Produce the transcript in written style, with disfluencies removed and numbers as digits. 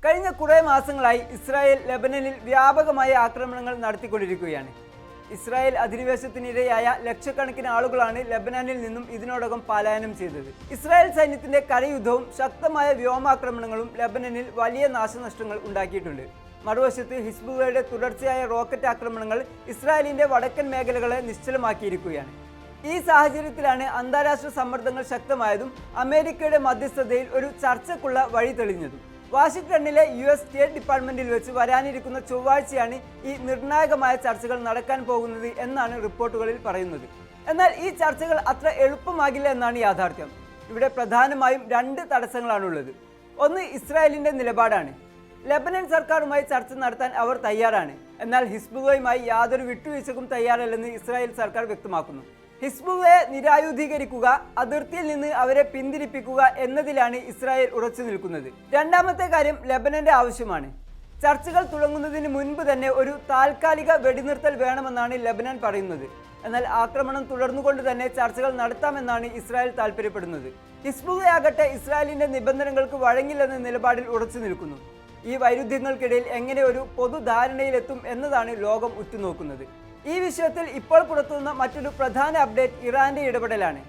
കഴിഞ്ഞ കുറേ മാസങ്ങളായി ഇസ്രായേൽ ലെബനനിൽ വ്യാപകമായ ആക്രമണങ്ങൾ നടത്തിക്കൊണ്ടിരിക്കുകയാണ്. ഇസ്രായേൽ അധിനിവേശത്തിനിരയായ ലക്ഷക്കണക്കിന് ആളുകളാണ് ലെബനാനിൽ നിന്നും ഇതിനോടകം പലായനം ചെയ്തത്. ഇസ്രായേൽ സൈന്യത്തിന്റെ കരയുദ്ധവും ശക്തമായ വ്യോമാക്രമണങ്ങളും ലെബനനിൽ വലിയ നാശനഷ്ടങ്ങൾ ഉണ്ടാക്കിയിട്ടുണ്ട്. മറുവശത്ത് ഹിസ്ബുള്ളയുടെ തുടർച്ചയായ റോക്കറ്റ് ആക്രമണങ്ങൾ ഇസ്രായേലിന്റെ വടക്കൻ മേഖലകളെ നിശ്ചലമാക്കിയിരിക്കുകയാണ്. ഈ സാഹചര്യത്തിലാണ് അന്താരാഷ്ട്ര സമ്മർദ്ദങ്ങൾ ശക്തമായതും അമേരിക്കയുടെ മധ്യസ്ഥതയിൽ ഒരു ചർച്ചയ്ക്കുള്ള വഴി തെളിഞ്ഞതും. വാഷിംഗ്ടണിലെ US സ്റ്റേറ്റ് ഡിപ്പാർട്ട്മെന്റിൽ വെച്ച് വരാനിരിക്കുന്ന ചൊവ്വാഴ്ചയാണ് ഈ നിർണായകമായ ചർച്ചകൾ നടക്കാൻ പോകുന്നത് എന്നാണ് റിപ്പോർട്ടുകളിൽ പറയുന്നത്. എന്നാൽ ഈ ചർച്ചകൾ അത്ര എളുപ്പമാകില്ല എന്നാണ് യാഥാർത്ഥ്യം. ഇവിടെ പ്രധാനമായും 2 തടസ്സങ്ങളാണുള്ളത്. ഒന്ന് ഇസ്രായേലിന്റെ നിലപാടാണ്. ലെബനൻ സർക്കാരുമായി ചർച്ച നടത്താൻ അവർ തയ്യാറാണ്. എന്നാൽ ഹിസ്ബുള്ളയുമായി യാതൊരു വിട്ടുവീഴ്ചക്കും തയ്യാറല്ലെന്ന് ഇസ്രായേൽ സർക്കാർ വ്യക്തമാക്കുന്നു. ഹിസ്ബുള്ളയെ നിരായുധീകരിക്കുക, അതിർത്തിയിൽ നിന്ന് അവരെ പിന്തിരിപ്പിക്കുക എന്നതിലാണ് ഇസ്രായേൽ ഉറച്ചു നിൽക്കുന്നത്. രണ്ടാമത്തെ കാര്യം ലെബനന്റെ ആവശ്യമാണ്. ചർച്ചകൾ തുടങ്ങുന്നതിന് മുൻപ് തന്നെ ഒരു താൽക്കാലിക വെടിനിർത്തൽ വേണമെന്നാണ് ലെബനൻ പറയുന്നത്. എന്നാൽ ആക്രമണം തുടർന്നുകൊണ്ട് തന്നെ ചർച്ചകൾ നടത്താമെന്നാണ് ഇസ്രായേൽ താൽപ്പര്യപ്പെടുന്നത്. ഹിസ്ബുള്ളയാകട്ടെ ഇസ്രായേലിന്റെ നിബന്ധനകൾക്ക് വഴങ്ങില്ലെന്ന നിലപാടിൽ ഉറച്ചു നിൽക്കുന്നു. ഈ വൈരുദ്ധ്യങ്ങൾക്കിടയിൽ എങ്ങനെ ഒരു പൊതുധാരണയിലെത്തും എന്നതാണ് ലോകം ഉറ്റുനോക്കുന്നത്. ഈ വിഷയത്തിൽ ഇപ്പോൾ പുറത്തുവന്ന മറ്റൊരു പ്രധാന അപ്ഡേറ്റ് ഇറാന്റെ ഇടപെടലാണ്.